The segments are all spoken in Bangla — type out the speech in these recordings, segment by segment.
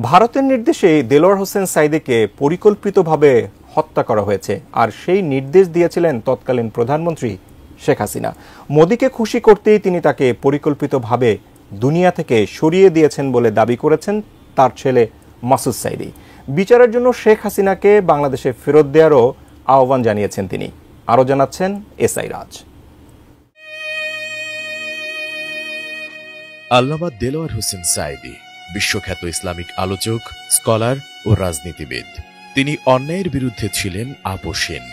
ভারতের নির্দেশে দেলোয়ার হোসেন সাঈদীকে পরিকল্পিতভাবে হত্যা করা হয়েছে, আর সেই নির্দেশ দিয়েছিলেন তৎকালীন প্রধানমন্ত্রী শেখ হাসিনা। মোদিকে খুশি করতেই তিনি তাকে পরিকল্পিতভাবে দুনিয়া থেকে সরিয়ে দিয়েছেন বলে দাবি করেছেন তার ছেলে মাসুদ সাঈদী। বিচারের জন্য শেখ হাসিনাকে বাংলাদেশে ফেরত দেওয়ারও আহ্বান জানিয়েছেন তিনি। আরও জানাচ্ছেন এসআই রাজ। আল্লামা দেলোয়ার হোসেন সাঈদী বিশ্বখ্যাত ইসলামিক আলোচক, স্কলার ও রাজনীতিবিদ। তিনি অন্যায়ের বিরুদ্ধে ছিলেন আপোষহীন।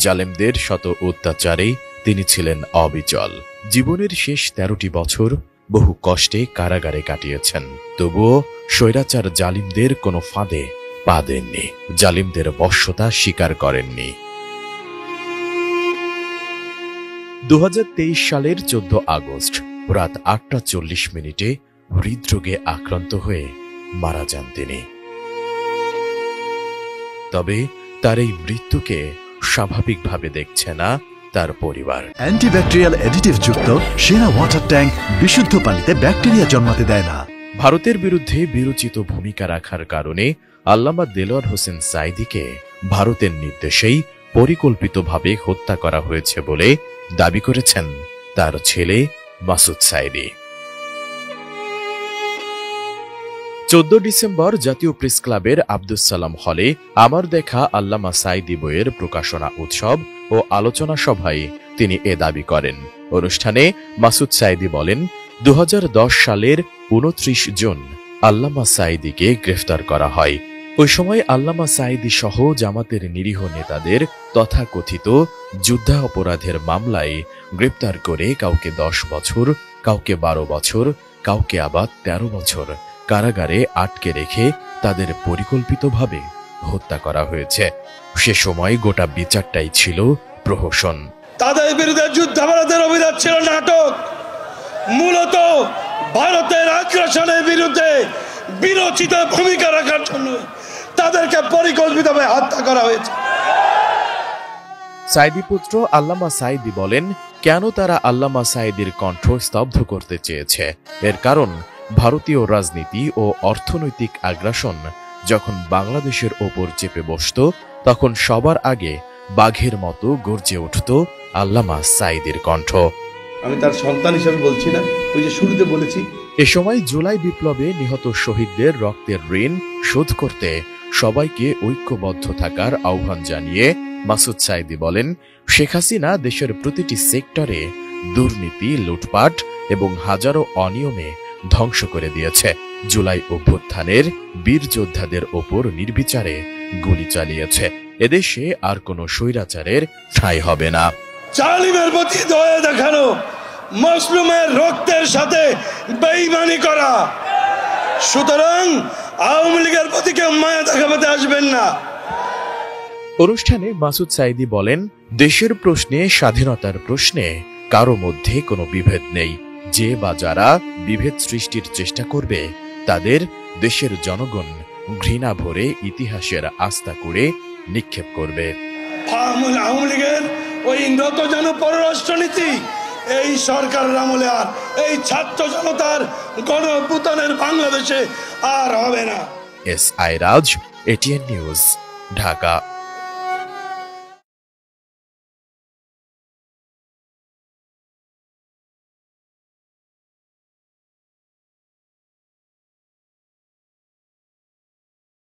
জালেমদের শত অত্যাচারে তিনি ছিলেন অবিচল। জীবনের শেষ 13টি বছর বহু কষ্টে কারাগারে কাটিয়েছেন। তবুও স্বৈরাচার জালিমদের কোনো ফাঁদে পা দেননি, জালিমদের বশ্যতা স্বীকার করেননি। 2023 সালের 14 আগস্ট রাত 8:40 হৃদরোগে আক্রান্ত হয়ে মারা যান তিনি। তবে তার এই মৃত্যুকে স্বাভাবিকভাবে দেখছে না তার পরিবার। অ্যান্টিব্যাকটেরিয়াল অ্যাডিটিভ যুক্ত সেরা ওয়াটার ট্যাঙ্ক বিশুদ্ধ পানিতে ব্যাকটেরিয়া জন্মাতে দেয় না। ভারতের বিরুদ্ধে বিরোচিত ভূমিকা রাখার কারণে আল্লামা দেলোয়ার হোসেন সাঈদীকে ভারতের নির্দেশেই পরিকল্পিতভাবে হত্যা করা হয়েছে বলে দাবি করেছেন তার ছেলে মাসুদ সাঈদী। 14 ডিসেম্বর জাতীয় প্রেস ক্লাবের আব্দুস সালাম হলে আমার দেখা আল্লামা সাঈদী বইয়ের প্রকাশনা উৎসব ও আলোচনা সভায় তিনি এ দাবি করেন। অনুষ্ঠানে মাসুদ সাঈদী বলেন, 2010 সালের 29 জুন আল্লামা সাঈদীকে গ্রেফতার করা হয়। ওই সময় আল্লামা সাঈদী সহ জামাতের নিরীহ নেতাদের তথাকথিত যুদ্ধাপরাধের মামলায় গ্রেপ্তার করে কাউকে 10 বছর, কাউকে 12 বছর, কাউকে আবার 13 বছর কারাগারে আটকে রেখে তাদের পরিকল্পিতভাবে হত্যা করা হয়েছে। সে সময় গোটা বিচারটাই ছিল প্রহসন। তাদের বিরুদ্ধে যুদ্ধাপরাধের অভিযোগ ছিল নাটক। মূলত ভারতের আগ্রাসনের বিরুদ্ধে বিরোচিত ভূমিকা রাখার জন্য তাদেরকে পরিকল্পিতভাবে হত্যা করা হয়েছে। সাঈদী পুত্র আল্লামা সাঈদী বলেন, কেন তারা আল্লামা সাঈদীর কণ্ঠ স্তব্ধ করতে চেয়েছে? এর কারণ ভারতীয় রাজনীতি ও অর্থনৈতিক আগ্রাসন যখন বাংলাদেশের ওপর চেপে বসত, তখন সবার আগে বাঘের মতো গর্জে উঠত আল্লামা সাঈদীর কণ্ঠ। আমি তার সন্তান হিসেবে বলছি না, ওই যে শুরুতে বলেছি। এ সময় জুলাই বিপ্লবে নিহত শহীদদের রক্তের ঋণ শোধ করতে সবাইকে ঐক্যবদ্ধ থাকার আহ্বান জানিয়ে মাসুদ সাঈদী বলেন, শেখ হাসিনা দেশের প্রতিটি সেক্টরে দুর্নীতি, লুটপাট এবং হাজারো অনিয়মে ধ্বংস করে দিয়েছে। জুলাই অভ্যুত্থানের বীর যোদ্ধাদের ওপর নির্বিচারে গুলি চালিয়েছে। এদেশে আর কোনো স্বৈরাচারের ঠাঁই হবে না। জালিমের প্রতি দয়া দেখানো, মজলুমের রক্তের সাথে বেঈমানি করা। সুতরাং আওয়ামী লীগের প্রতি কেউ মায়া দেখাতে আসবেন না। অনুষ্ঠানে মাসুদ সাঈদী বলেন, দেশের প্রশ্নে, স্বাধীনতার প্রশ্নে কারো মধ্যে কোনো বিভেদ নেই। যে বা যারা বিভেদ সৃষ্টির চেষ্টা করবে তাদের দেশের জনগণ ঘৃণা ভরে ইতিহাসের আস্থা করে নিক্ষেপ করবে। আওয়ামী লীগের ওই নতজানু পররাষ্ট্রনীতি এই সরকারের আমলে আর এই ছাত্র জনতার গণঅভ্যুত্থানের বাংলাদেশে আর হবে না। এসআই রাজ, এটিএন নিউজ, ঢাকা।